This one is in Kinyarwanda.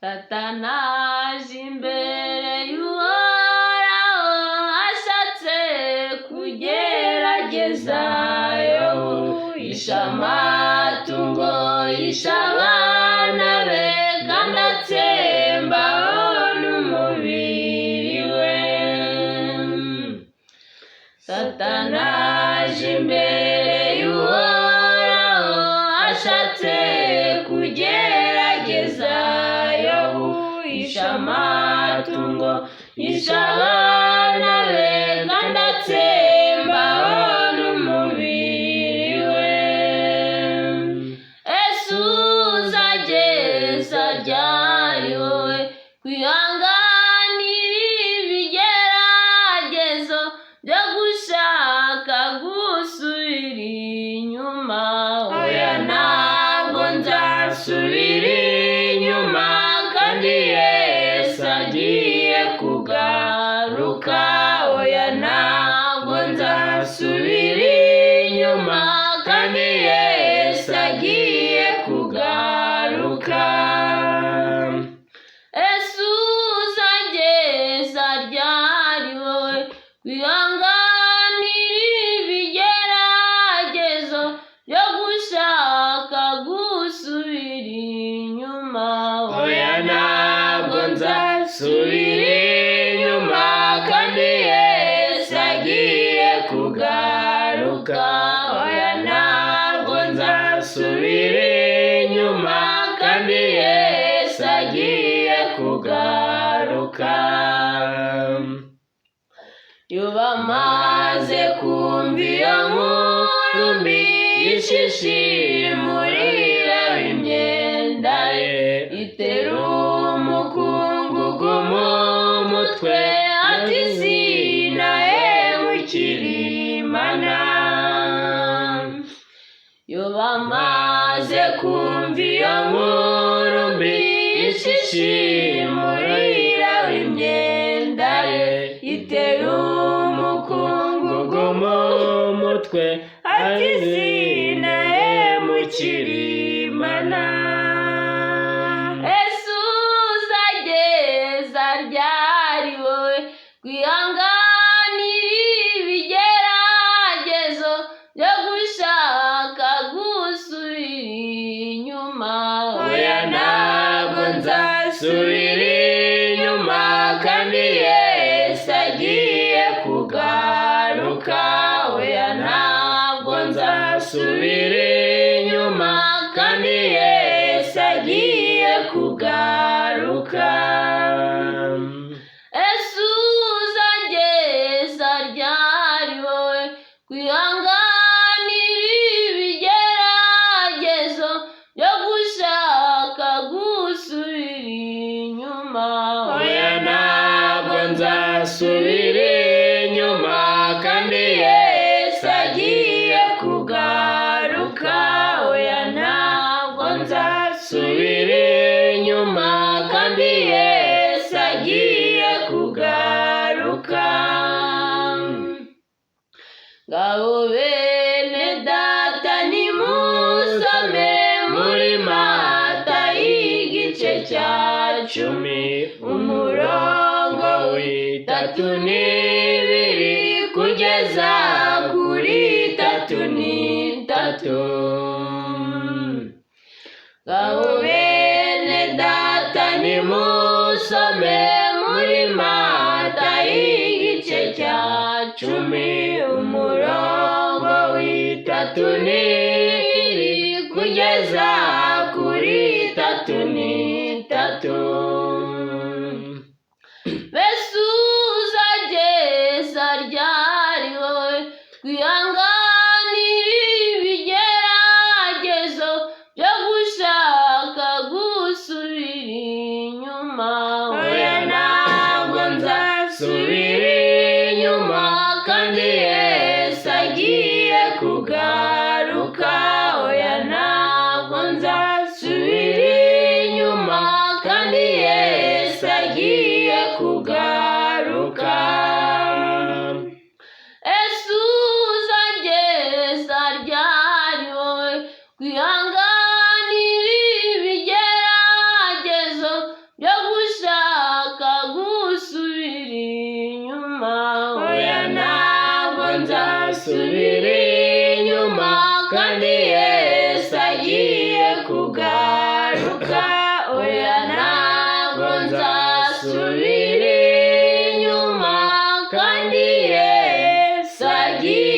Satanaje imbere y'Uhoraho ashatse kugerageza Yobu, yishe amatungo, yishe abana be, kandi atsembaho n'umubiri we. Satanaje imbere y'Uhoraho ashatse kugerageza Yobu, yishe amatungo, yishe abana be, kandi atsembaho n'umubiri we. Ese uzageza ryari wowe kwihanganira ibigeragezo byo gushaka gusubira inyuma? Oya, ntabwo nzasubira inyuma, kandi Yesu agiye kugaruka. Oya, ntabwo nzasubira inyuma, kandi Yesu agiye kugaruka. Ese uzageza ryari wowe kwihanganira ibigeragezo byo gushaka gusubira inyuma? Oya, ntabwo nzasubira inyuma, kandi Yesu agiye kugaruka. Oya, ntabwo nzasubira inyuma, kandi Yesu agiye kugaruka. Iyo bamaze kumva iyo nkuru mbi, ishishimurira imyenda ye, itera umukungugu mu mutwe, ati sinahemukira Imana. Iyo bamaze kumva iyo nkuru mbi, ishishimurira imyenda ye, itera umukungugu mu mutwe, ati sinahemukira Imana. Ese uzageza ryari wowe kwihanganira ibigeragezo byo gushaka gusubira inyuma? Oya, ntabwo nzasubira inyuma, kandi Yesu agiye kugaruka. Oya, ntabwo nzasubira inyuma, kandi Yesu agiye kugaruka. Ese uzageza ryari wowe kwihanganira ibigeragezo byo gushaka gusubira inyuma? Oya, ntabwo nzasubira inyuma, kandi Yesu agiye kugaruka. Oya, ntabwo nzasubira inyuma, kandi Yesu agiye kugaruka. Ngabo bene data, nimusome muri Matayo igice cya 10 umurongo w'32 kugeza kuri 33. Ngabo bene data, nimusome muri Matayo igice cya 10 umurongo w'32 kugeza kuri 33. Mbese uzageza ryari wowe kwihanganira ibigeragezo byo gushaka gusubira inyuma? Oya, ntabwo nzasubira inyuma, kandi Yesu agiye kugaruka. Oya, ntabwo nzasubira nzasubira inyuma kandi Yesu agiye kugaruka. Oya ntabwo nzasubira inyuma kandi Yesu agiye